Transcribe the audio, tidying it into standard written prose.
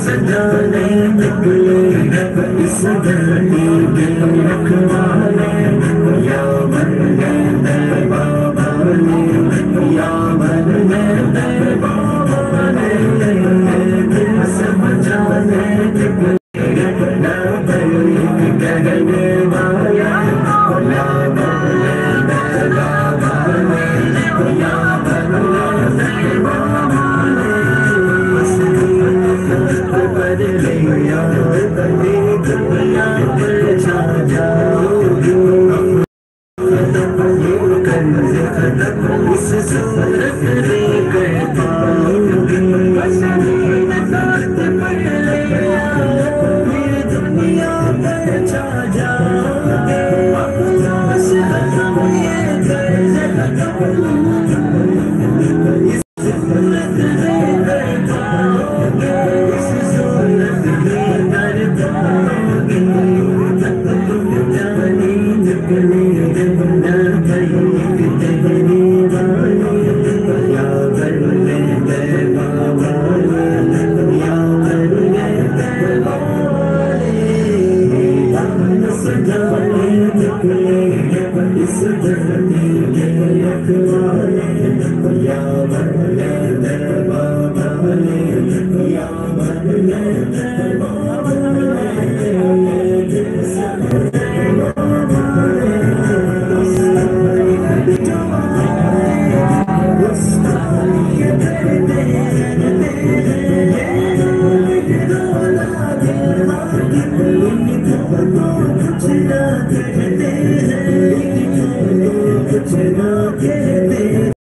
सजाने निकले इस धरती के रखवाले या बनने दे बाबा ने या बनने दे बाबा ने दिल से बचाने निकले ना तरीक कहने वाला या बनने दे बाबा ने या बनने दे बाबा ने पर लिया कभी दुनिया पर छा जाओगी खत्म इस सूरत में कर पाऊंगी मेरी दुनिया पर छा जाओगे बस खत्म ये दर्द इस सूरत में कर पाओगे इस सूरत में कर पाओगे तुम जाने निकले ना तरीक कहने वाले या बनने दे बाबा या बनने दे बाबा सजाने निकले इस धरती के रखवाले या बनने दे बाबा या बनने दे बाबा कुछ ना कहते